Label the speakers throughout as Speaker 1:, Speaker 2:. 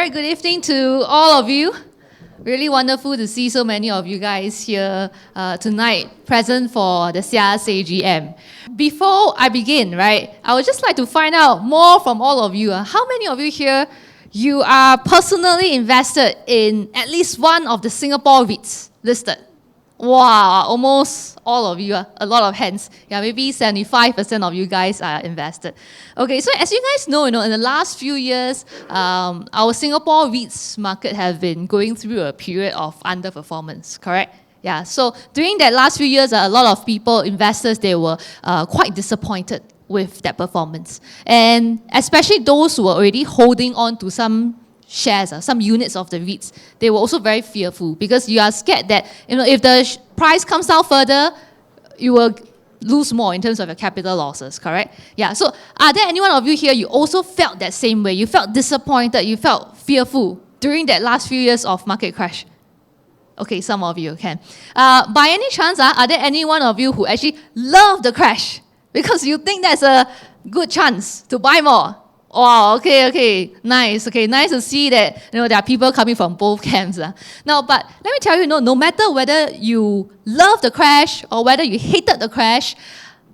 Speaker 1: very good evening to all of you. Really wonderful to see so many of you guys here tonight, present for the SIAS AGM. Before I begin, right, I would just like to find out more from all of you. How many of you here, you are personally invested in at least one of the Singapore REITs listed? Wow, almost all of you, a lot of hands. Yeah, maybe 75% of you guys are invested. Okay, so as you guys know, in the last few years, our Singapore REITs market have been going through a period of underperformance, correct? Yeah, so during that last few years, a lot of people, investors, they were quite disappointed with that performance. And especially those who were already holding on to some shares, some units of the REITs, they were also very fearful because you are scared that if the price comes down further, you will lose more in terms of your capital losses, correct? Yeah, so are there any one of you here, you also felt that same way? You felt disappointed, you felt fearful during that last few years of market crash? Okay, some of you can. By any chance, are there any one of you who actually love the crash because you think that's a good chance to buy more? Oh, okay, nice. Okay, nice to see that there are people coming from both camps. Now, but let me tell you, no matter whether you love the crash or whether you hated the crash,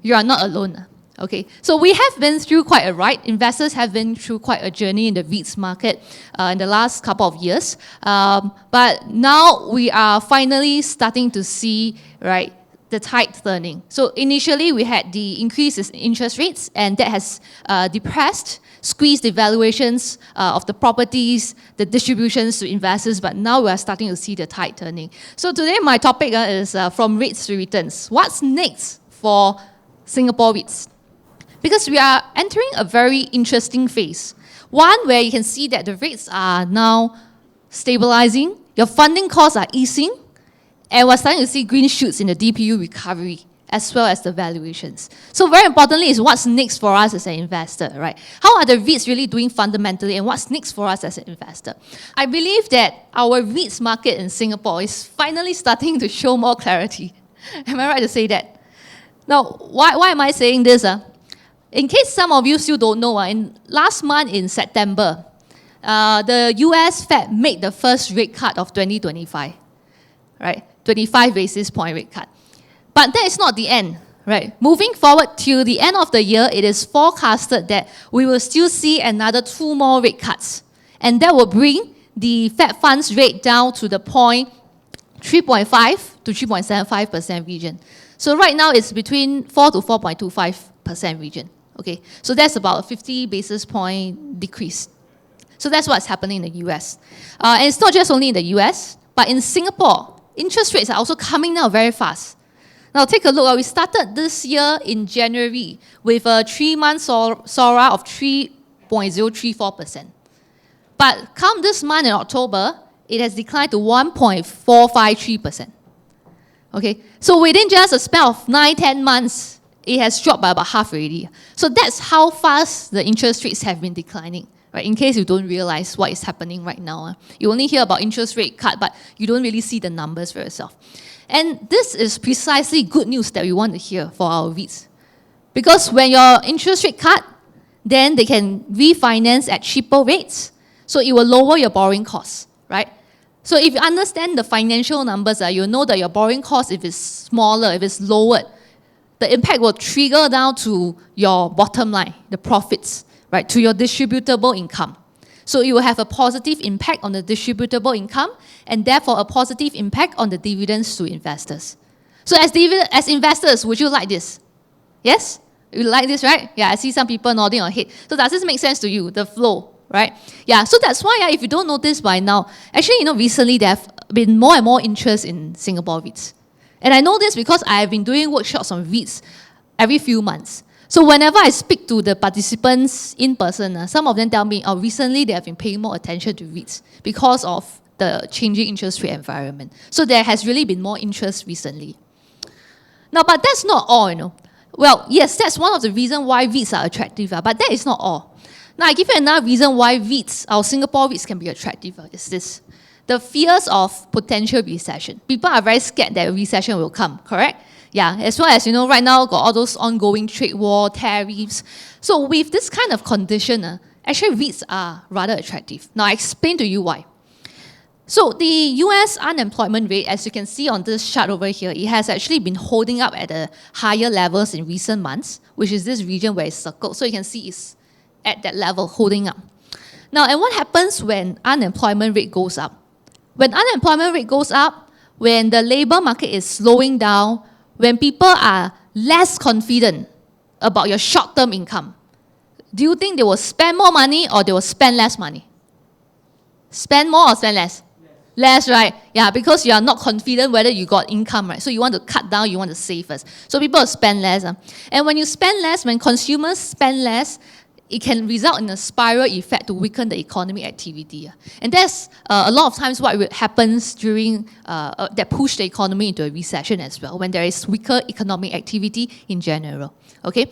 Speaker 1: you are not alone. Okay, so we have been through quite a ride. Investors have been through quite a journey in the REITs market in the last couple of years. But now we are finally starting to see, right, the tide turning. So initially we had the increases in interest rates, and that has squeezed the valuations of the properties, the distributions to investors, but now we are starting to see the tide turning. So today my topic is from REITs to returns. What's next for Singapore REITs? Because we are entering a very interesting phase. One where you can see that the rates are now stabilizing, your funding costs are easing, and we're starting to see green shoots in the DPU recovery, as well as the valuations. So very importantly is what's next for us as an investor, right? How are the REITs really doing fundamentally, and what's next for us as an investor? I believe that our REITs market in Singapore is finally starting to show more clarity. Am I right to say that? Now, why am I saying this? In case some of you still don't know, last month in September, the US Fed made the first rate cut of 2025, right? 25 basis point rate cut. But that is not the end, right? Moving forward till the end of the year, it is forecasted that we will still see another 2 more rate cuts. And that will bring the Fed funds rate down to the point 3.5 to 3.75% region. So right now it's between 4 to 4.25% region. Okay, so that's about a 50 basis point decrease. So that's what's happening in the US. And it's not just only in the US, but in Singapore, interest rates are also coming down very fast. Now take a look. We started this year in January with a 3-month SORA of 3.034%. But come this month in October, it has declined to 1.453%. Okay, so within just a span of 9-10 months, it has dropped by about half already. So that's how fast the interest rates have been declining. Right, in case you don't realize what is happening right now. You only hear about interest rate cut, but you don't really see the numbers for yourself. And this is precisely good news that we want to hear for our REITs. Because when your interest rate cut, then they can refinance at cheaper rates, so it will lower your borrowing costs, right? So if you understand the financial numbers, you'll know that your borrowing cost, if it's smaller, if it's lowered, the impact will trigger down to your bottom line, the profits, right, to your distributable income. So it will have a positive impact on the distributable income, and therefore a positive impact on the dividends to investors. So as investors, would you like this? Yes? You like this, right? Yeah, I see some people nodding on head. So does this make sense to you, the flow, right? Yeah, so that's why if you don't notice by now, actually, recently there have been more and more interest in Singapore REITs. And I know this because I have been doing workshops on REITs every few months. So whenever I speak to the participants in person, some of them tell me, recently they have been paying more attention to REITs because of the changing interest rate environment. So there has really been more interest recently. Now, but that's not all, Well, yes, that's one of the reasons why REITs are attractive, but that is not all. Now, I give you another reason why REITs, our Singapore REITs can be attractive, is this. The fears of potential recession. People are very scared that a recession will come, correct? Yeah, as well as, right now, got all those ongoing trade war, tariffs. So with this kind of condition, actually REITs are rather attractive. Now, I explain to you why. So the US unemployment rate, as you can see on this chart over here, it has actually been holding up at the higher levels in recent months, which is this region where it's circled. So you can see it's at that level, holding up. Now, and what happens when unemployment rate goes up? When unemployment rate goes up, when the labor market is slowing down, when people are less confident about your short-term income, do you think they will spend more money or they will spend less money? Spend more or spend less? Less, right? Yeah, because you are not confident whether you got income, right? So you want to cut down, you want to save first. So people will spend less. And when you spend less, when consumers spend less, it can result in a spiral effect to weaken the economic activity. And that's a lot of times what happens during that push the economy into a recession as well, when there is weaker economic activity in general. Okay?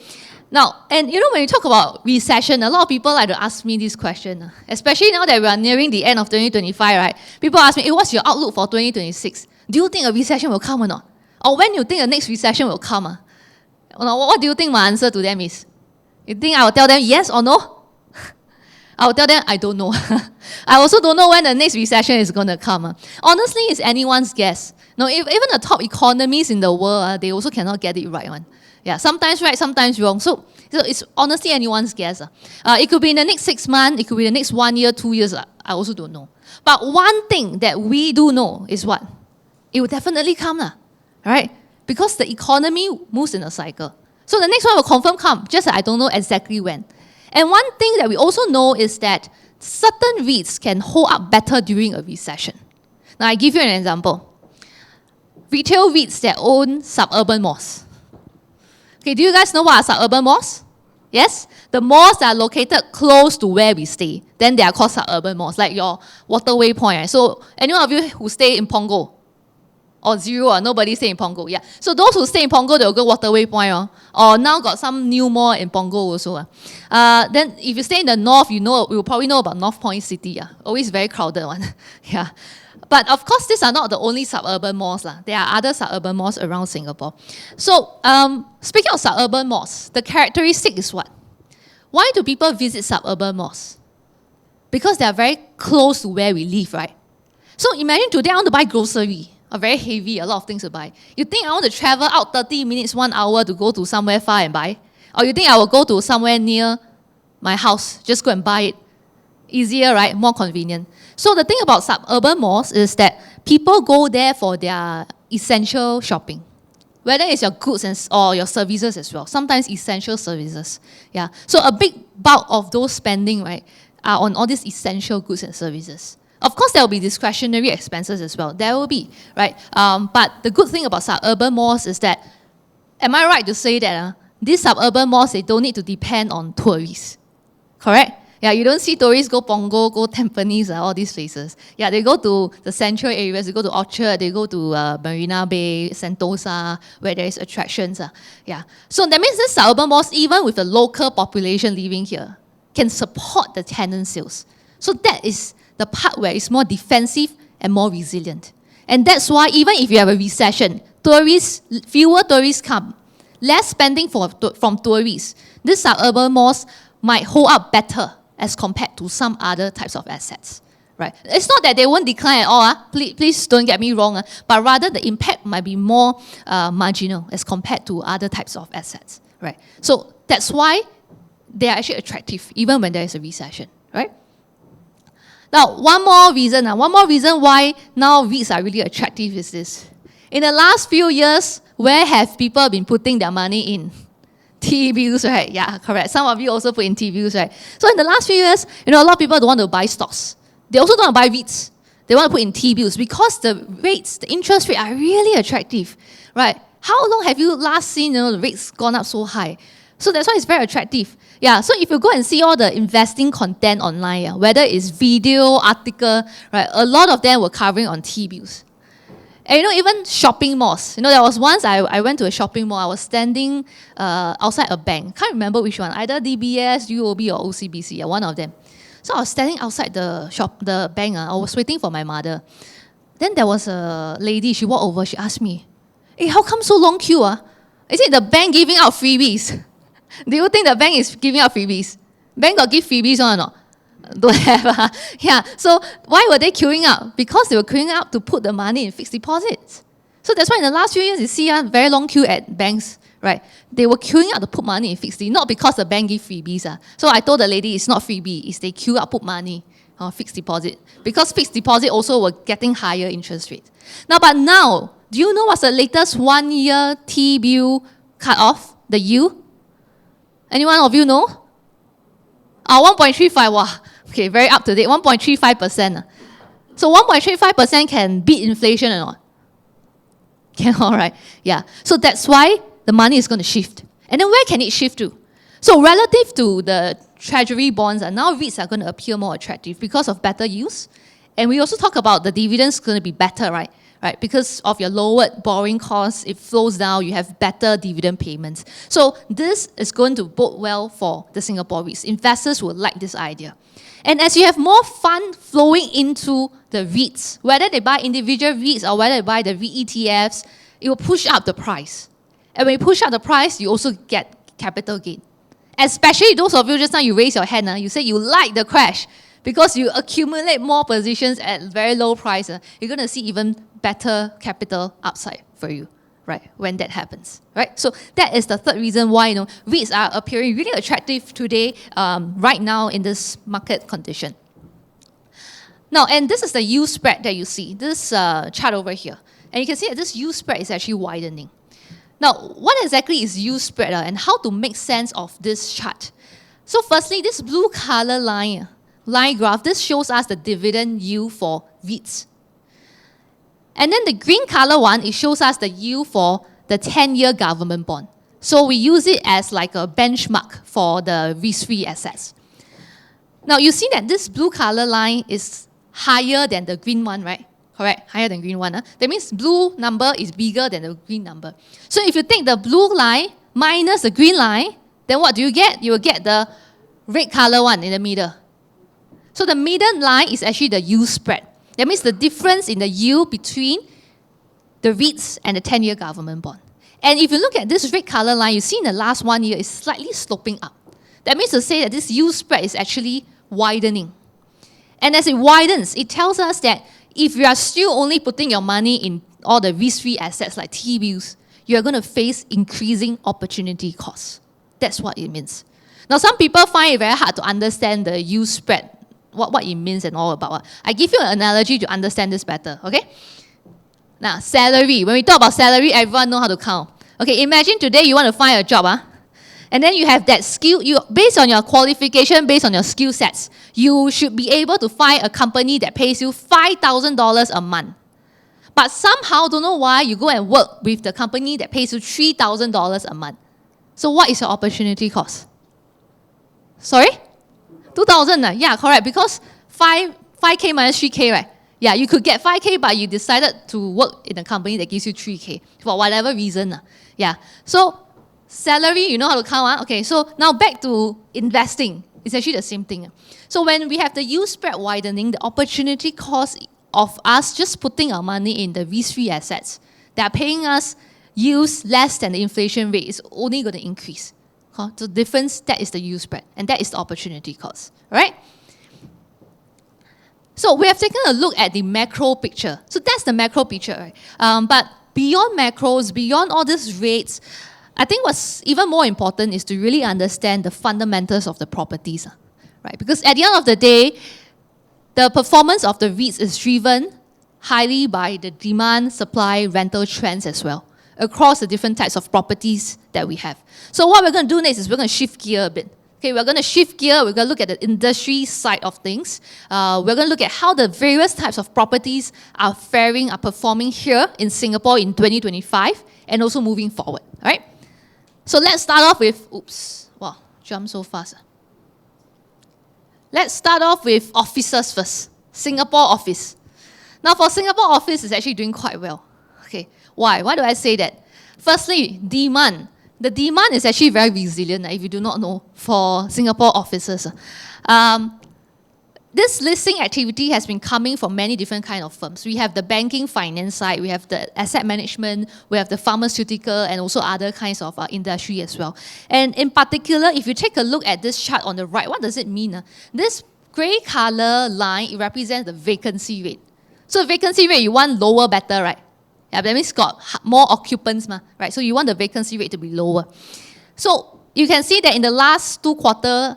Speaker 1: Now, and you know, when you talk about recession, a lot of people like to ask me this question, especially now that we are nearing the end of 2025, right? People ask me, hey, what's your outlook for 2026? Do you think a recession will come or not? Or when you think the next recession will come? What do you think my answer to them is? You think I will tell them yes or no? I will tell them I don't know. I also don't know when the next recession is going to come. Honestly, it's anyone's guess. No, even the top economies in the world, they also cannot get it right. Yeah, sometimes right, sometimes wrong. So it's honestly anyone's guess. It could be in the next 6 months, it could be the next 1 year, 2 years. I also don't know. But one thing that we do know is what? It will definitely come, right? Because the economy moves in a cycle. So the next one will confirm come, just that I don't know exactly when. And one thing that we also know is that certain REITs can hold up better during a recession. Now, I give you an example. Retail REITs that own suburban malls. Okay, do you guys know what are suburban malls? Yes? The malls that are located close to where we stay, then they are called suburban malls, like your Waterway Point. Right? So, any of you who stay in Punggol, or Zero, or nobody stay in Punggol, yeah. So those who stay in Punggol, they'll go Waterway Point, or now got some new mall in Punggol also. Then if you stay in the north, you will probably know about North Point City, always very crowded one, yeah. But of course, these are not the only suburban malls. There are other suburban malls around Singapore. So, speaking of suburban malls, the characteristic is what? Why do people visit suburban malls? Because they are very close to where we live, right? So imagine today I want to buy grocery, very heavy, a lot of things to buy. You think I want to travel out 30 minutes, 1 hour to go to somewhere far and buy? Or you think I will go to somewhere near my house, just go and buy it? Easier, right? More convenient. So the thing about suburban malls is that people go there for their essential shopping. Whether it's your goods or your services as well. Sometimes essential services. Yeah. So a big bulk of those spending, right, are on all these essential goods and services. Of course, there will be discretionary expenses as well. There will be, right? But the good thing about suburban malls is that, am I right to say that these suburban malls, they don't need to depend on tourists? Correct? Yeah, you don't see tourists go Punggol, go Tampines, all these places. Yeah, they go to the central areas, they go to Orchard, they go to Marina Bay, Sentosa, where there is attractions. Yeah. So that means the suburban malls, even with the local population living here, can support the tenant sales. So that is the part where it's more defensive and more resilient. And that's why even if you have a recession, fewer tourists come, less spending from tourists, these suburban malls might hold up better as compared to some other types of assets, right? It's not that they won't decline at all, please don't get me wrong, but rather the impact might be more marginal as compared to other types of assets, right? So that's why they are actually attractive even when there is a recession, right? Now, one more reason why now REITs are really attractive is this. In the last few years, where have people been putting their money in? T-bills, right? Yeah, correct. Some of you also put in T-bills, right? So in the last few years, a lot of people don't want to buy stocks. They also don't want to buy REITs. They want to put in T-bills because the rates, the interest rate are really attractive, right? How long have you last seen, the rates gone up so high? So that's why it's very attractive. Yeah, so if you go and see all the investing content online, whether it's video, article, right, a lot of them were covering on T-bills. And even shopping malls. There was once I went to a shopping mall. I was standing outside a bank. Can't remember which one. Either DBS, UOB, or OCBC. One of them. So I was standing outside the bank. I was waiting for my mother. Then there was a lady. She walked over. She asked me, "Hey, how come so long queue? Is it the bank giving out freebies?" Do you think the bank is giving out freebies? Bank got give freebies or not? Don't have. Yeah. So why were they queuing up? Because they were queuing up to put the money in fixed deposits. So that's why in the last few years, you see a very long queue at banks, right? They were queuing up to put money in fixed deposit, not because the bank give freebies. So I told the lady, it's not freebie, it's they queue up, put money on fixed deposit. Because fixed deposit also were getting higher interest rates. But now, do you know what's the latest 1 year T-bill cut off, the yield? Anyone of you know? 1.35, wow. Okay, very up to date, 1.35%. So 1.35% can beat inflation or not? Can, all right. Yeah. So that's why the money is going to shift. And then where can it shift to? So relative to the treasury bonds, now REITs are going to appear more attractive because of better yields. And we also talk about the dividends going to be better, right? Right, because of your lowered borrowing costs, it flows down, you have better dividend payments. So this is going to bode well for the Singapore REITs. Investors will like this idea. And as you have more fund flowing into the REITs, whether they buy individual REITs or whether they buy the REIT ETFs, it will push up the price. And when you push up the price, you also get capital gain. Especially those of you, just now you raise your hand, you say you like the crash because you accumulate more positions at very low price. You're going to see even better capital upside for you, right, when that happens, right? So that is the third reason why, REITs are appearing really attractive today, right now in this market condition. Now, and this is the yield spread that you see, this chart over here. And you can see that this yield spread is actually widening. Now, what exactly is yield spread and how to make sense of this chart? So firstly, this blue color line graph, this shows us the dividend yield for REITs. And then the green color one, it shows us the yield for the 10-year government bond. So we use it as like a benchmark for the risk-free assets. Now you see that this blue color line is higher than the green one, right? Correct, higher than green one. That means blue number is bigger than the green number. So if you take the blue line minus the green line, then what do you get? You will get the red color one in the middle. So the middle line is actually the yield spread. That means the difference in the yield between the REITs and the 10-year government bond. And if you look at this red color line, you see in the last 1 year, it's slightly sloping up. That means to say that this yield spread is actually widening. And as it widens, it tells us that if you are still only putting your money in all the risk-free assets like T-bills, you are going to face increasing opportunity costs. That's what it means. Now, some people find it very hard to understand the yield spread, what it means and all about. I give you an analogy to understand this better, okay? Now, salary. When we talk about salary, everyone knows how to count. Okay, imagine today you want to find a job, and then you have that skill, based on your qualification, based on your skill sets, you should be able to find a company that pays you $5,000 a month. But somehow, don't know why, you go and work with the company that pays you $3,000 a month. So what is your opportunity cost? Sorry? 2,000, yeah, correct, because 5K minus 3K, right? Yeah, you could get 5K, but you decided to work in a company that gives you 3K for whatever reason. Yeah, so salary, you know how to count. Okay, so now back to investing. It's actually the same thing. So when we have the yield spread widening, the opportunity cost of us just putting our money in the risk-free assets that are paying us yields less than the inflation rate is only going to increase. So the difference, that is the yield spread, and that is the opportunity cost, right? So we have taken a look at the macro picture. So that's the macro picture, right? But beyond macros, beyond all these rates, I think what's even more important is to really understand the fundamentals of the properties, right? Because at the end of the day, the performance of the REITs is driven highly by the demand, supply, rental trends as well, across the different types of properties that we have. So what we're going to do next is we're going to shift gear a bit. Okay, we're going to shift gear. We're going to look at the industry side of things. We're going to look at how the various types of properties are faring, are performing here in Singapore in 2025, and also moving forward. All right. So let's start off with, wow, jump so fast. Let's start off with offices first. Singapore office. Now for Singapore office, it's actually doing quite well. Okay, why? Why do I say that? Firstly, demand. The demand is actually very resilient, if you do not know, for Singapore offices. this listing activity has been coming from many different kind of firms. We have the banking finance side, we have the asset management, we have the pharmaceutical, and also other kinds of industry as well. And in particular, if you take a look at this chart on the right, what does it mean? This grey color line, it represents the vacancy rate. So vacancy rate, you want lower, better, right? Yeah, that means got more occupants, right? So you want the vacancy rate to be lower. So you can see that in the last 2 quarters,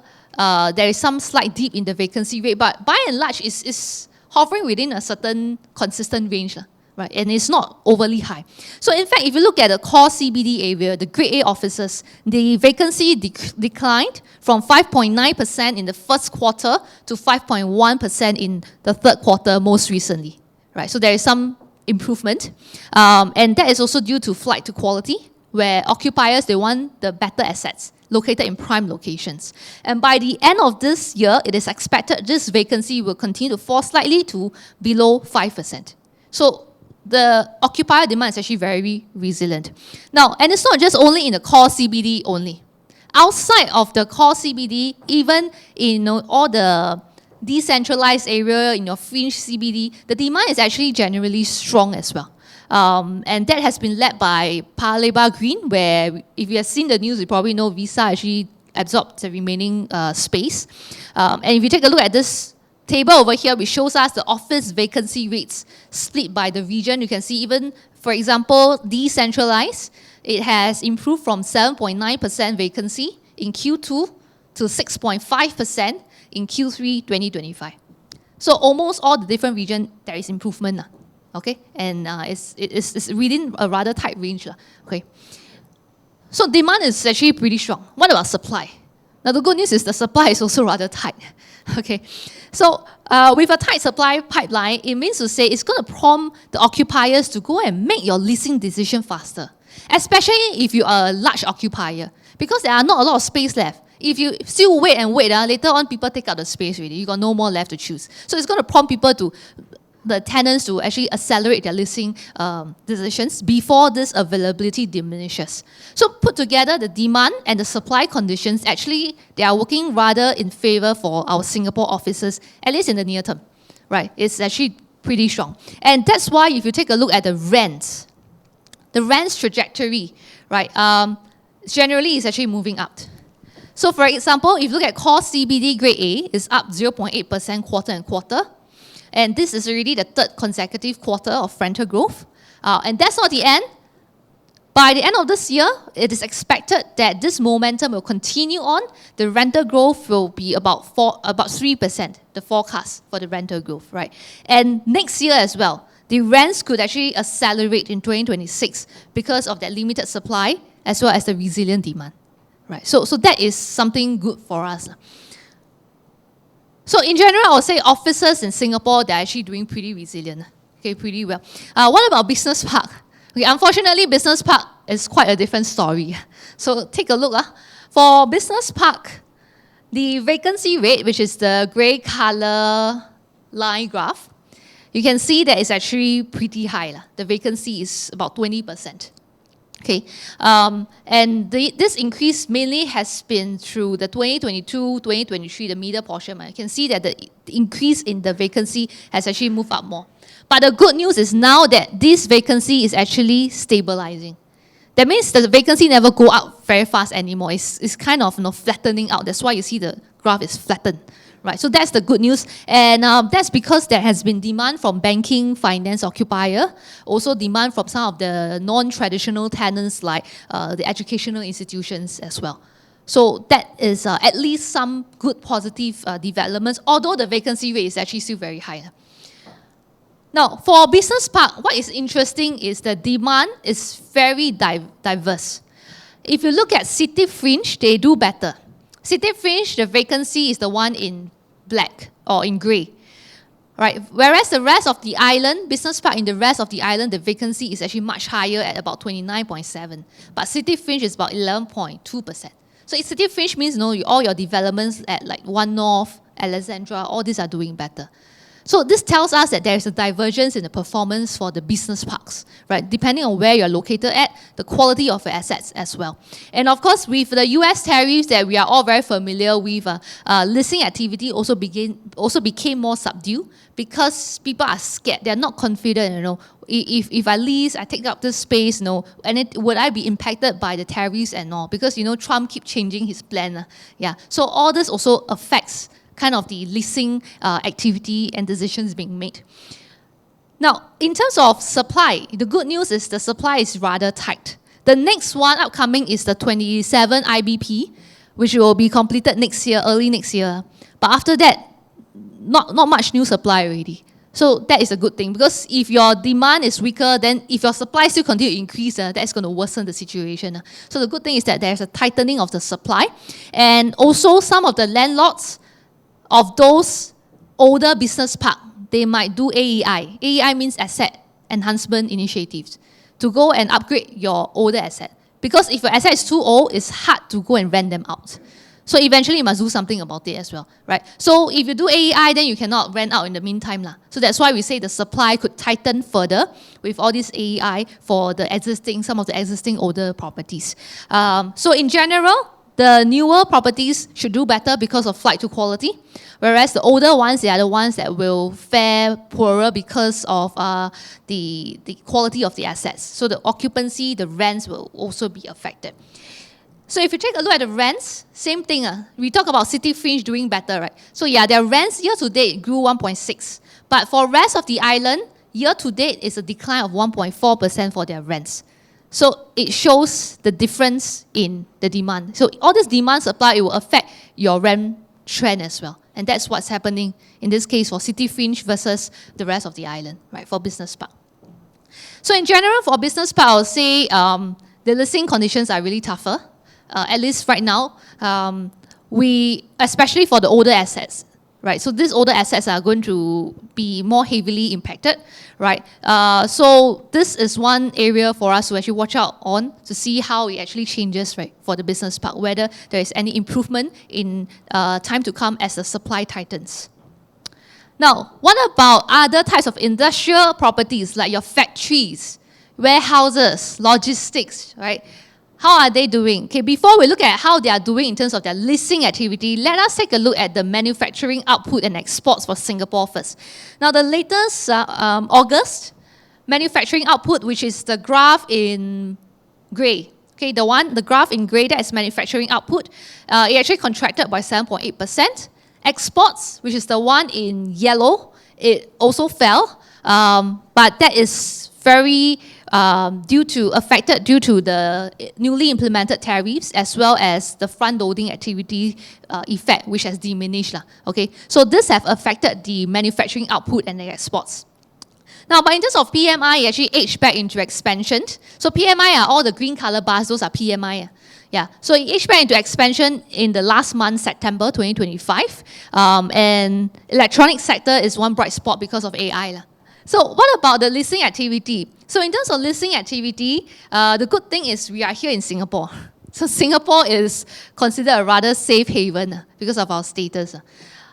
Speaker 1: there is some slight dip in the vacancy rate, but by and large, it's hovering within a certain consistent range, right? And it's not overly high. So in fact, if you look at the core CBD area, the Grade A offices, the vacancy declined from 5.9% in the first quarter to 5.1% in the third quarter most recently, right? So there is some improvement, and that is also due to flight to quality, where occupiers, they want the better assets located in prime locations. And by the end of this year, it is expected this vacancy will continue to fall slightly to below 5%. So the occupier demand is actually very resilient. Now, and it's not just only in the core CBD only. Outside of the core CBD, even in all the decentralized area, in your fringe CBD, the demand is actually generally strong as well. And that has been led by Paya Lebar Green, where if you have seen the news, you probably know Visa actually absorbed the remaining space. And if you take a look at this table over here, which shows us the office vacancy rates split by the region, you can see even, for example, decentralized, it has improved from 7.9% vacancy in Q2 to 6.5% in Q3 2025. So almost all the different regions, there is improvement. Okay, and it's within a rather tight range. Okay, so demand is actually pretty strong. What about supply? Now the good news is the supply is also rather tight. Okay, so with a tight supply pipeline, it means to say it's going to prompt the occupiers to go and make your leasing decision faster, especially if you are a large occupier, because there are not a lot of space left. If you still wait and wait, later on people take out the space already. You got no more left to choose. So it's going to prompt the tenants to actually accelerate their leasing decisions before this availability diminishes. So put together, the demand and the supply conditions, actually, they are working rather in favor for our Singapore offices, at least in the near term, right? It's actually pretty strong. And that's why if you take a look at the rents trajectory, right, generally is actually moving up. So for example, if you look at core CBD Grade A, it's up 0.8% quarter and quarter. And this is already the third consecutive quarter of rental growth. And that's not the end. By the end of this year, it is expected that this momentum will continue on. The rental growth will be about 3%, the forecast for the rental growth, right? And next year as well, the rents could actually accelerate in 2026 because of that limited supply as well as the resilient demand, right? So that is something good for us. So in general, I would say offices in Singapore, they're actually doing pretty resilient, okay, pretty well. What about business park? Okay, unfortunately, business park is quite a different story. So take a look. For business park, the vacancy rate, which is the grey color line graph, you can see that it's actually pretty high. The vacancy is about 20%. Okay, and this increase mainly has been through the 2022, 2023, the middle portion. You can see that the increase in the vacancy has actually moved up more. But the good news is now that this vacancy is actually stabilizing. That means the vacancy never go up very fast anymore. It's kind of flattening out. That's why you see the graph is flattened. Right, so that's the good news, and that's because there has been demand from banking, finance occupier, also demand from some of the non-traditional tenants like the educational institutions as well. So that is at least some good positive developments, although the vacancy rate is actually still very high. Now, for business park, what is interesting is the demand is very diverse. If you look at city fringe, they do better. City fringe, the vacancy is the one in black or in grey, right? Whereas the rest of the island, business park in the rest of the island, the vacancy is actually much higher at about 29.7%. But city fringe is about 11.2%. So city fringe means all your developments at like One North, Alexandra, all these are doing better. So this tells us that there is a divergence in the performance for the business parks, right? Depending on where you're located at, the quality of your assets as well. And of course, with the US tariffs that we are all very familiar with, listing activity also became more subdued because people are scared. They're not confident, If I lease, I take up this space, and would I be impacted by the tariffs and all? Because, Trump keep changing his plan. Yeah. So all this also affects kind of the leasing activity and decisions being made. Now, in terms of supply, the good news is the supply is rather tight. The next one upcoming is the 27 IBP, which will be completed next year, early next year. But after that, not much new supply already. So that is a good thing, because if your demand is weaker, then if your supply still continue to increase, that's going to worsen the situation. So the good thing is that there's a tightening of the supply. And also some of the landlords of those older business park, they might do AEI. AEI means asset enhancement initiatives, to go and upgrade your older asset. Because if your asset is too old, it's hard to go and rent them out. So eventually you must do something about it as well, right? So if you do AEI, then you cannot rent out in the meantime. So that's why we say the supply could tighten further with all this AEI for some of the existing older properties. So in general, the newer properties should do better because of flight to quality, whereas the older ones, they are the ones that will fare poorer because of the quality of the assets. So the occupancy, the rents will also be affected. So if you take a look at the rents, same thing. We talk about City Fringe doing better, right? So yeah, their rents year-to-date grew 1.6%. But for rest of the island, year-to-date is a decline of 1.4% for their rents. So it shows the difference in the demand. So all this demand supply, it will affect your rent trend as well. And that's what's happening in this case for City Fringe versus the rest of the island, right, for business park. So in general, for business park, I would say the listing conditions are really tougher. At least right now, especially for the older assets, right? So these older assets are going to be more heavily impacted, right? So this is one area for us to actually watch out on to see how it actually changes, right, for the business park, whether there is any improvement in time to come as the supply tightens. Now, what about other types of industrial properties like your factories, warehouses, logistics, right? How are they doing? Okay, before we look at how they are doing in terms of their leasing activity, let us take a look at the manufacturing output and exports for Singapore first. Now, the latest August manufacturing output, which is the graph in grey. Okay, the graph in grey, that is manufacturing output. It actually contracted by 7.8%. Exports, which is the one in yellow, it also fell, but that is very due to the newly implemented tariffs, as well as the front-loading activity effect, which has diminished. Okay, so this have affected the manufacturing output and the exports. Now, but in terms of PMI, it actually edged back into expansion. So PMI are all the green color bars, those are PMI. Yeah, so it edged back into expansion in the last month, September 2025. And electronic sector is one bright spot because of AI. So what about the leasing activity? So in terms of leasing activity, the good thing is we are here in Singapore. So Singapore is considered a rather safe haven because of our status.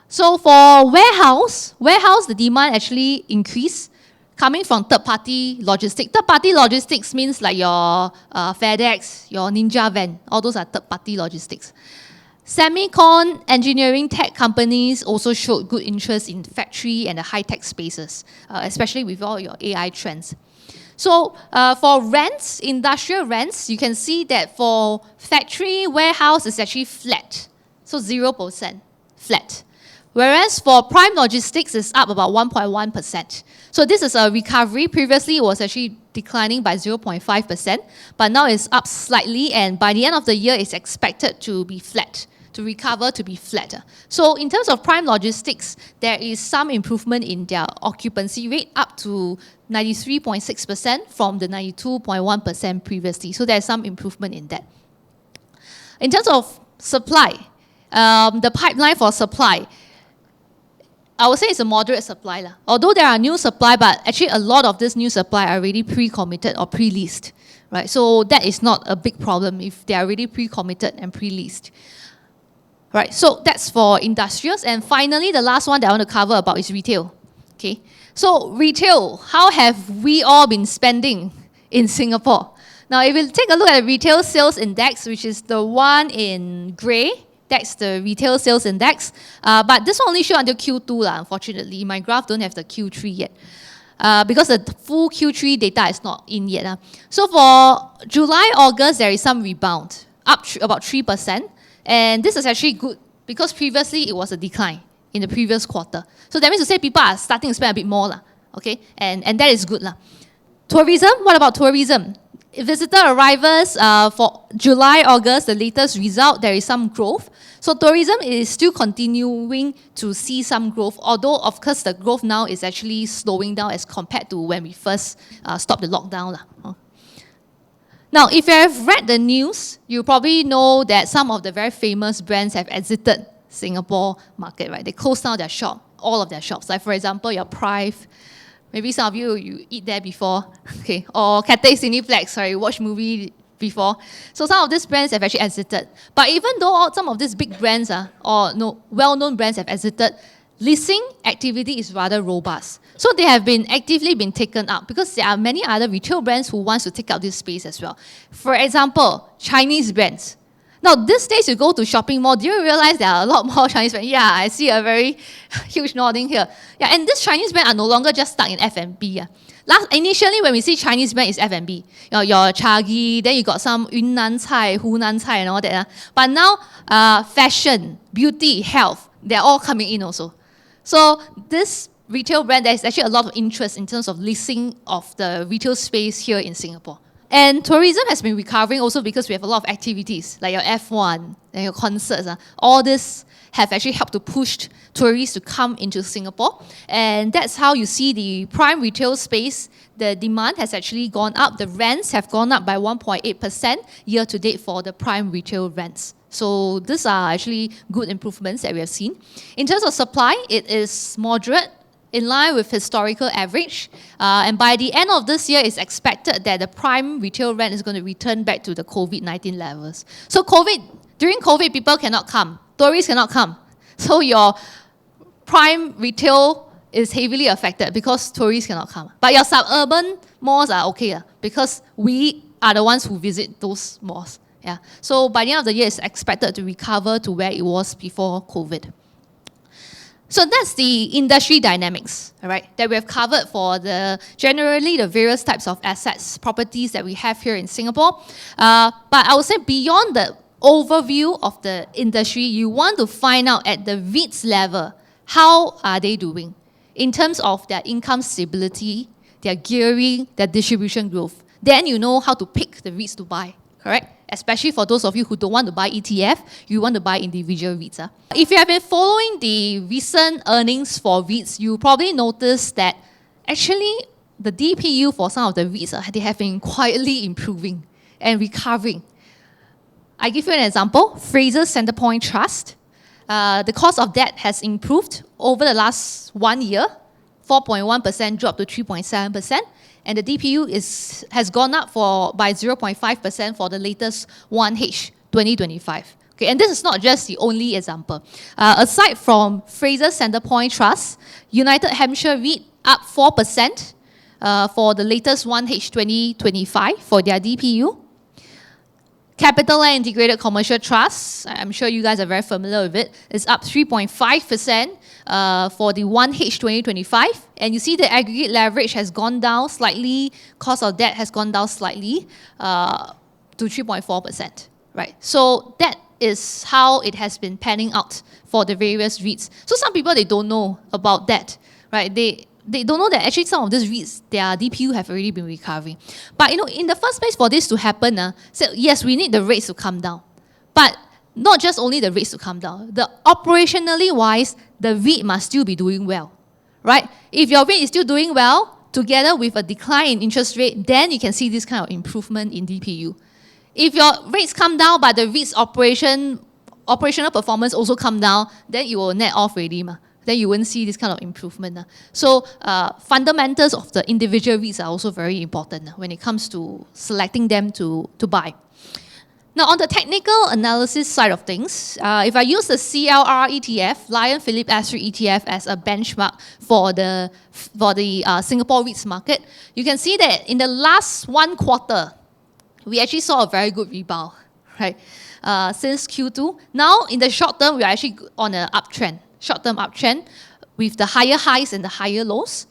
Speaker 1: So for warehouse, the demand actually increased coming from third-party logistics. Third-party logistics means like your FedEx, your Ninja van, all those are third-party logistics. Semicon engineering tech companies also showed good interest in factory and the high-tech spaces, especially with all your AI trends. So for rents, industrial rents, you can see that for factory, warehouse is actually flat. So 0% flat. Whereas for prime logistics, it's up about 1.1%. So this is a recovery. Previously, it was actually declining by 0.5%, but now it's up slightly, and by the end of the year, it's expected to be flat, to recover to be flat. So in terms of prime logistics, there is some improvement in their occupancy rate, up to 93.6% from the 92.1% previously. So there's some improvement in that. In terms of supply, the pipeline for supply, I would say it's a moderate supply. Although there are new supply, but actually a lot of this new supply are already pre-committed or pre-leased. Right? So that is not a big problem if they are already pre-committed and pre-leased. Right, so that's for industrials. And finally, the last one that I want to cover about is retail. Okay, so retail, how have we all been spending in Singapore? Now, if you take a look at the retail sales index, which is the one in grey, that's the retail sales index. But this one only shows until Q2, unfortunately. My graph don't have the Q3 yet. Because the full Q3 data is not in yet. So for July, August, there is some rebound, up about 3%. And this is actually good because previously it was a decline in the previous quarter. So that means to say people are starting to spend a bit more, okay? And that is good. Tourism, what about tourism? Visitor arrivals for July, August, the latest result, there is some growth. So tourism is still continuing to see some growth, although of course the growth now is actually slowing down as compared to when we first stopped the lockdown. Now, if you have read the news, you probably know that some of the very famous brands have exited Singapore market, right? They closed down their shop, all of their shops. Like for example, your Prive, maybe some of you eat there before, okay, or Cathay Cineplex, watch movie before. So some of these brands have actually exited. But even though some of these big brands well-known brands have exited, leasing activity is rather robust. So they have been actively been taken up because there are many other retail brands who want to take up this space as well. For example, Chinese brands. Now, these days you go to shopping mall, do you realize there are a lot more Chinese brands? Yeah, I see a very huge nodding here. Yeah, and these Chinese brands are no longer just stuck in F&B. Initially, when we see Chinese brand, it's F&B. Your Chagi, then you got some Yunnan Cai, Hunan Cai and all that. But now, fashion, beauty, health, they're all coming in also. So this retail brand, there's actually a lot of interest in terms of leasing of the retail space here in Singapore. And tourism has been recovering also because we have a lot of activities, like your F1 and your concerts. All this have actually helped to push tourists to come into Singapore. And that's how you see the prime retail space, the demand has actually gone up. The rents have gone up by 1.8% year to date for the prime retail rents. So these are actually good improvements that we have seen. In terms of supply, it is moderate, in line with historical average. And by the end of this year, it's expected that the prime retail rent is going to return back to the COVID-19 levels. So during COVID, people cannot come. Tourists cannot come. So your prime retail is heavily affected because tourists cannot come. But your suburban malls are okay because we are the ones who visit those malls. Yeah. So by the end of the year, it's expected to recover to where it was before COVID. So that's the industry dynamics, all right, that we have covered for generally the various types of assets, properties that we have here in Singapore. But I would say beyond the overview of the industry, you want to find out at the REITs level, how are they doing in terms of their income stability, their gearing, their distribution growth. Then you know how to pick the REITs to buy, correct? Especially for those of you who don't want to buy ETF, you want to buy individual REITs. If you have been following the recent earnings for REITs, you probably noticed that actually the DPU for some of the REITs, they have been quietly improving and recovering. I give you an example, Fraser Centrepoint Trust. The cost of debt has improved over the last 1 year, 4.1% dropped to 3.7%. And the DPU has gone up by 0.5% for the latest 1H 2025. Okay, and this is not just the only example. Aside from Fraser Centrepoint Trust, United Hampshire REIT up 4% for the latest 1H 2025 for their DPU. CapitaLand Integrated Commercial Trust, I'm sure you guys are very familiar with it, is up 3.5% for the 1H 2025. And you see the aggregate leverage has gone down slightly, cost of debt has gone down slightly to 3.4%, right? So that is how it has been panning out for the various REITs. So some people, they don't know about that, right? They don't know that actually some of these REITs, their DPU have already been recovering. But in the first place for this to happen, so yes, we need the rates to come down. But not just only the rates to come down. The operationally wise, the REIT must still be doing well, right? If your REIT is still doing well, together with a decline in interest rate, then you can see this kind of improvement in DPU. If your rates come down, but the REIT's operational performance also come down, then it will net off already. Then you won't see this kind of improvement. So fundamentals of the individual REITs are also very important when it comes to selecting them to buy. Now, on the technical analysis side of things, if I use the CLR ETF, Lion Philippe S-REIT ETF as a benchmark for the Singapore REITs market, you can see that in the last 1 quarter, we actually saw a very good rebound, right? Since Q2. Now, in the short term, we are actually on an uptrend, short-term uptrend, with the higher highs and the higher lows.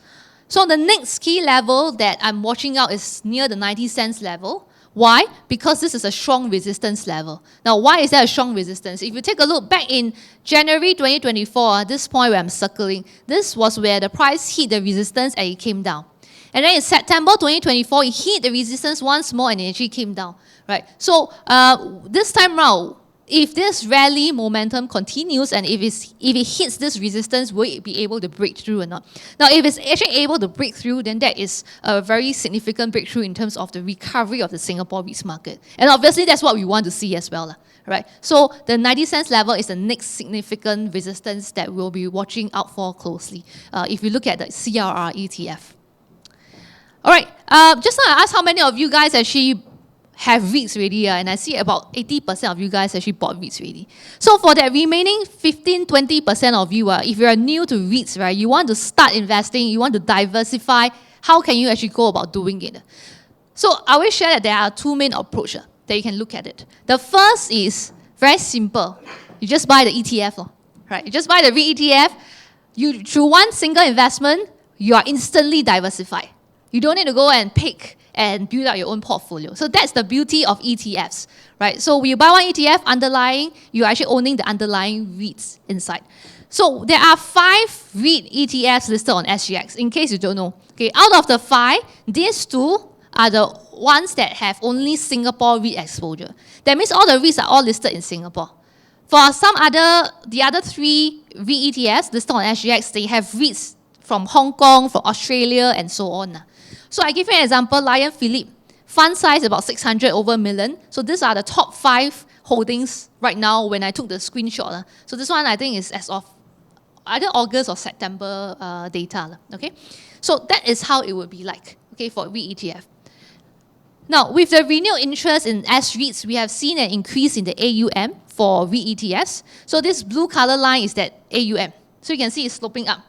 Speaker 1: So the next key level that I'm watching out is near the 90 cents level. Why? Because this is a strong resistance level. Now, why is that a strong resistance? If you take a look back in January 2024, at this point where I'm circling, this was where the price hit the resistance and it came down. And then in September 2024, it hit the resistance once more and it actually came down, right? So this time round, if this rally momentum continues and if it hits this resistance, will it be able to break through or not? Now, if it's actually able to break through, then that is a very significant breakthrough in terms of the recovery of the Singapore REITs market. And obviously, that's what we want to see as well, right? So the 90 cents level is the next significant resistance that we'll be watching out for closely if you look at the CLR ETF. All right, just now I asked how many of you guys actually have REITs already, and I see about 80% of you guys actually bought REITs already. So for that remaining 15-20% of you, if you are new to REITs, right, you want to start investing, you want to diversify, how can you actually go about doing it? So I will share that there are 2 main approaches that you can look at it. The first is very simple. You just buy the ETF, right? You just buy the REIT ETF. Through one single investment, you are instantly diversified. You don't need to go and pick and build out your own portfolio. So that's the beauty of ETFs, right? So when you buy one ETF underlying, you're actually owning the underlying REITs inside. So there are 5 REIT ETFs listed on SGX, in case you don't know. Okay, out of the 5, these 2 are the ones that have only Singapore REIT exposure. That means all the REITs are all listed in Singapore. For the other 3 REIT ETFs listed on SGX, they have REITs from Hong Kong, from Australia, and so on. So I give you an example, Lion Philippe, fund size about 600 over million. So these are the top 5 holdings right now when I took the screenshot. So this one I think is as of either August or September data. Okay, so that is how it would be like, okay, for REIT ETF. Now, with the renewed interest in S-REITs, we have seen an increase in the AUM for REIT ETFs. So this blue color line is that AUM. So you can see it's sloping up.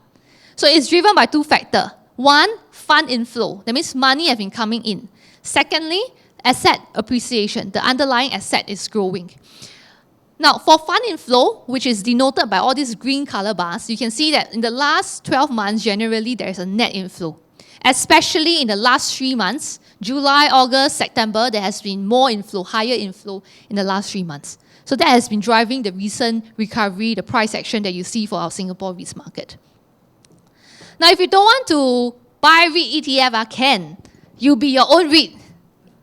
Speaker 1: So it's driven by 2 factors. One, fund inflow. That means money has been coming in. Secondly, asset appreciation. The underlying asset is growing. Now, for fund inflow, which is denoted by all these green color bars, you can see that in the last 12 months, generally, there is a net inflow. Especially in the last 3 months, July, August, September, there has been more inflow, higher inflow in the last 3 months. So that has been driving the recent recovery, the price action that you see for our Singapore REITs market. Now, if you don't want to buy REIT ETF, you be your own REIT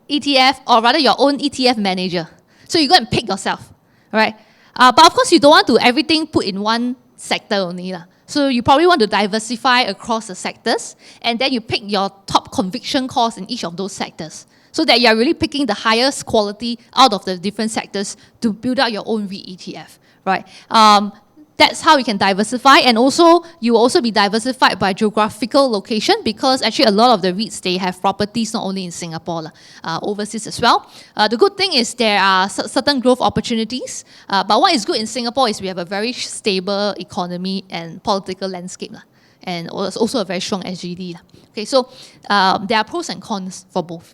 Speaker 1: ETF, or rather your own ETF manager. So you go and pick yourself, right? But of course, you don't want to everything put in one sector only. So you probably want to diversify across the sectors, and then you pick your top conviction calls in each of those sectors, so that you are really picking the highest quality out of the different sectors to build out your own REIT ETF, right? That's how you can diversify, and also you will also be diversified by geographical location, because actually a lot of the REITs, they have properties not only in Singapore, overseas as well. The good thing is there are certain growth opportunities, but what is good in Singapore is we have a very stable economy and political landscape, and also a very strong SGD. Okay, so there are pros and cons for both.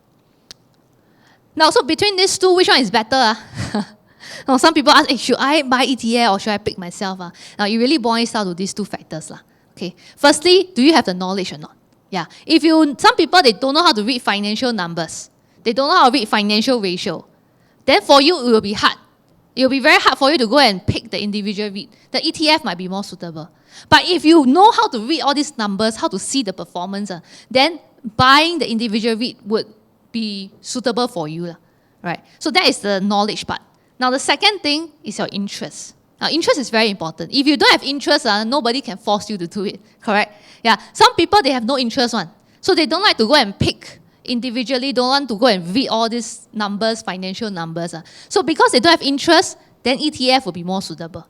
Speaker 1: Now, so between these 2, which one is better? Now, some people ask, hey, should I buy ETF or should I pick myself? Now, it really boils down to these 2 factors. Okay. Firstly, do you have the knowledge or not? Yeah. Some people, they don't know how to read financial numbers. They don't know how to read financial ratio. Then for you, it will be hard. It will be very hard for you to go and pick the individual REIT. The ETF might be more suitable. But if you know how to read all these numbers, how to see the performance, then buying the individual REIT would be suitable for you. Right? So that is the knowledge part. Now, the second thing is your interest. Now, interest is very important. If you don't have interest, nobody can force you to do it, correct? Yeah. Some people, they have no interest one. So they don't like to go and pick individually, don't want to go and read all these numbers, financial numbers. So because they don't have interest, then ETF will be more suitable.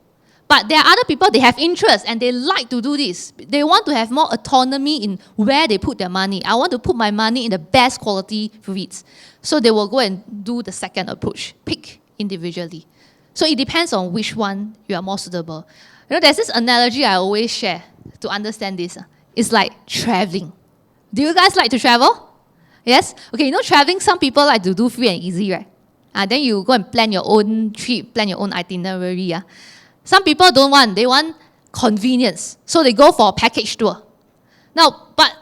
Speaker 1: But there are other people, they have interest and they like to do this. They want to have more autonomy in where they put their money. I want to put my money in the best quality REITs. So they will go and do the second approach, pick individually. So it depends on which one you are more suitable. You know, there's this analogy I always share to understand this. It's like traveling. Do you guys like to travel? Yes? Okay, you know traveling, some people like to do free and easy, right? Then you go and plan your own trip, plan your own itinerary. Some people don't want, they want convenience. So they go for a package tour. Now, but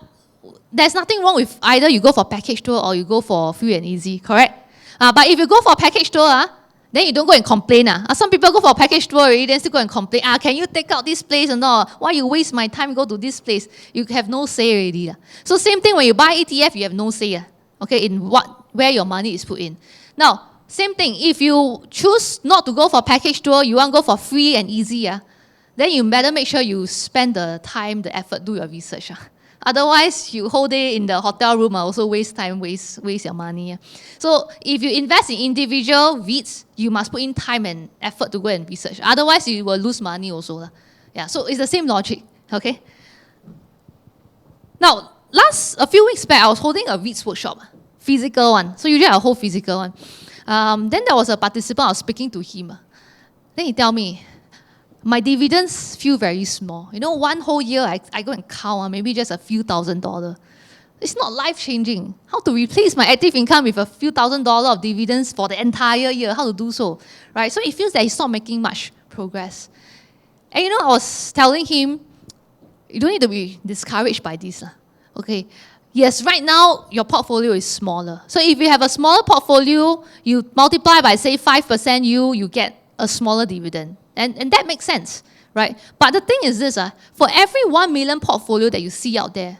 Speaker 1: there's nothing wrong with either you go for package tour or you go for free and easy, correct? But if you go for package tour, then you don't go and complain. Some people go for package tour already, then still go and complain. Can you take out this place or not? Why you waste my time go to this place? You have no say already. So same thing when you buy ETF, you have no say. Okay, in where your money is put in. Now, same thing, if you choose not to go for package tour, you want to go for free and easy, then you better make sure you spend the time, the effort, do your research. Otherwise, you whole day in the hotel room also waste time, waste your money. So if you invest in individual REITs, you must put in time and effort to go and research. Otherwise, you will lose money also. Yeah, so it's the same logic, okay? Now, a few weeks back, I was holding a REITs workshop, physical one. So usually I hold physical one. Then there was a participant, I was speaking to him. Then he tell me, my dividends feel very small. You know, one whole year I go and count, maybe just a few $1,000s. It's not life-changing. How to replace my active income with a few $1,000s of dividends for the entire year? How to do so, right? So it feels that he's not making much progress. And you know, I was telling him, you don't need to be discouraged by this. Okay. Yes, right now, your portfolio is smaller. So if you have a smaller portfolio, you multiply by, say, 5% you get a smaller dividend. And that makes sense, right? But the thing is this, for every 1 million portfolio that you see out there,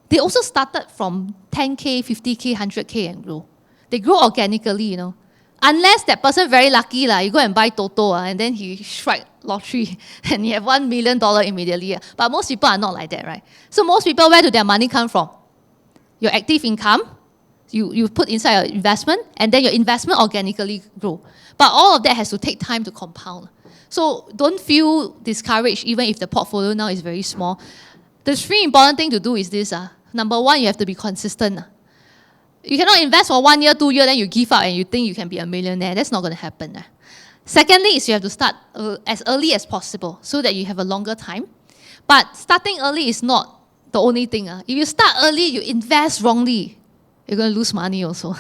Speaker 1: they also started from 10K, 50K, 100K and grow. They grow organically, you know. Unless that person very lucky, you go and buy Toto, and then he strike lottery, and you have $1 million immediately. But most people are not like that, right? So most people, where do their money come from? Your active income, you put inside your investment, and then your investment organically grow. But all of that has to take time to compound. So don't feel discouraged even if the portfolio now is very small. The 3 important things to do is this. Number one, you have to be consistent. You cannot invest for 1 year, 2 years, then you give up and you think you can be a millionaire. That's not going to happen. Secondly, is you have to start as early as possible so that you have a longer time. But starting early is not the only thing. If you start early, you invest wrongly, you're going to lose money also.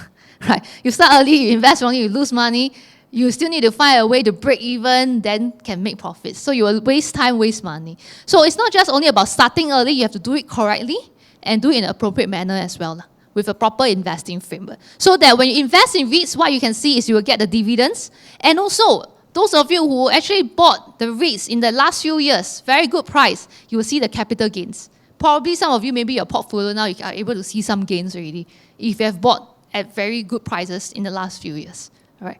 Speaker 1: Right? You start early, you invest wrongly, you lose money. You still need to find a way to break even, then can make profits. So you will waste time, waste money. So it's not just only about starting early, you have to do it correctly and do it in an appropriate manner as well, with a proper investing framework. So that when you invest in REITs, what you can see is you will get the dividends. And also, those of you who actually bought the REITs in the last few years, very good price, you will see the capital gains. Probably some of you, maybe your portfolio now, you are able to see some gains already if you have bought at very good prices in the last few years. All right.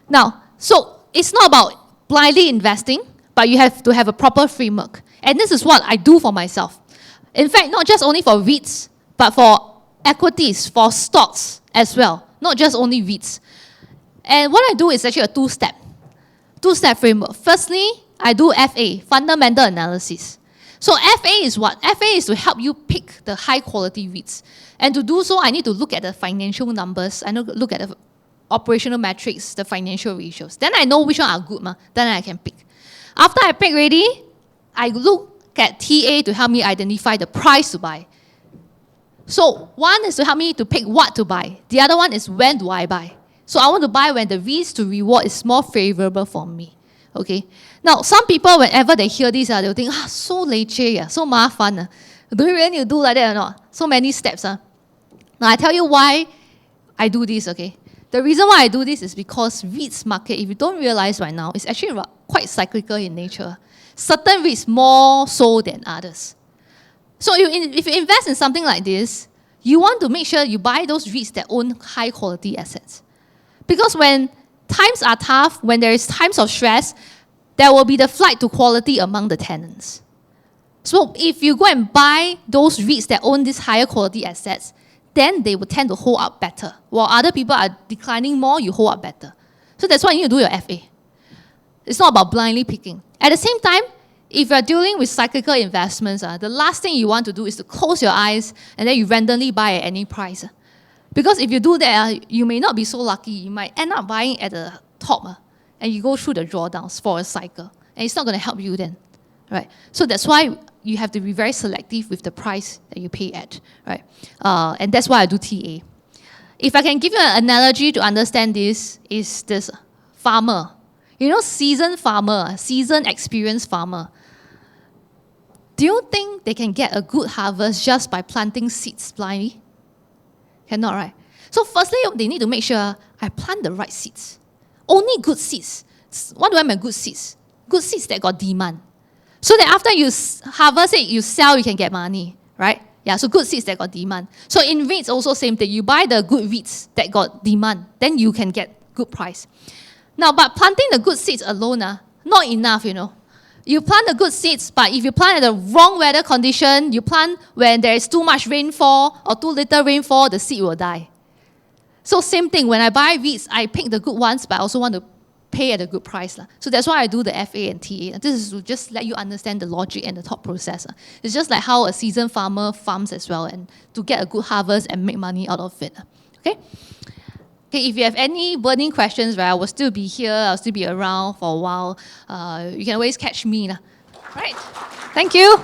Speaker 1: Now, so it's not about blindly investing, but you have to have a proper framework. And this is what I do for myself. In fact, not just only for REITs, but for equities, for stocks as well, not just only REITs. And what I do is actually a two-step framework. Firstly, I do FA, fundamental analysis. So FA is what? FA is to help you pick the high-quality REITs. And to do so, I need to look at the financial numbers. I need to look at the operational metrics, the financial ratios. Then I know which one are good, then I can pick. After I pick ready, I look at TA to help me identify the price to buy. So one is to help me to pick what to buy. The other one is when do I buy. So I want to buy when the risk to reward is more favorable for me. Okay. Now, some people, whenever they hear this, they'll think, so leceh, so mafan. Do you really need to do like that or not? So many steps. Now, I tell you why I do this, okay? The reason why I do this is because REITs market, if you don't realize right now, is actually quite cyclical in nature. Certain REITs more so than others. So if you invest in something like this, you want to make sure you buy those REITs that own high quality assets. Because when times are tough, when there is times of stress, there will be the flight to quality among the tenants. So if you go and buy those REITs that own these higher quality assets, then they will tend to hold up better. While other people are declining more, you hold up better. So that's why you need to do your FA. It's not about blindly picking. At the same time, if you're dealing with cyclical investments, the last thing you want to do is to close your eyes and then you randomly buy at any price. Because if you do that, you may not be so lucky. You might end up buying at the top, and you go through the drawdowns for a cycle. And it's not going to help you then, right? So that's why you have to be very selective with the price that you pay at, right? And that's why I do TA. If I can give you an analogy to understand this, is this farmer. You know, seasoned farmer, seasoned experienced farmer. Do you think they can get a good harvest just by planting seeds blindly? Cannot, right? So firstly, they need to make sure I plant the right seeds. Only good seeds. What do I mean by good seeds? Good seeds that got demand. So that after you harvest it, you sell, you can get money, right? Yeah, so good seeds that got demand. So in REITs also same thing. You buy the good REITs that got demand, then you can get good price. Now, but planting the good seeds alone, not enough, you know. You plant the good seeds, but if you plant at the wrong weather condition, you plant when there is too much rainfall or too little rainfall, the seed will die. So same thing, when I buy REITs, I pick the good ones, but I also want to pay at a good price. So that's why I do the FA and TA. This is to just let you understand the logic and the thought process. It's just like how a seasoned farmer farms as well, and to get a good harvest and make money out of it. Okay? Okay, if you have any burning questions, right, I will still be here, I'll still be around for a while. You can always catch me. Right? Thank you.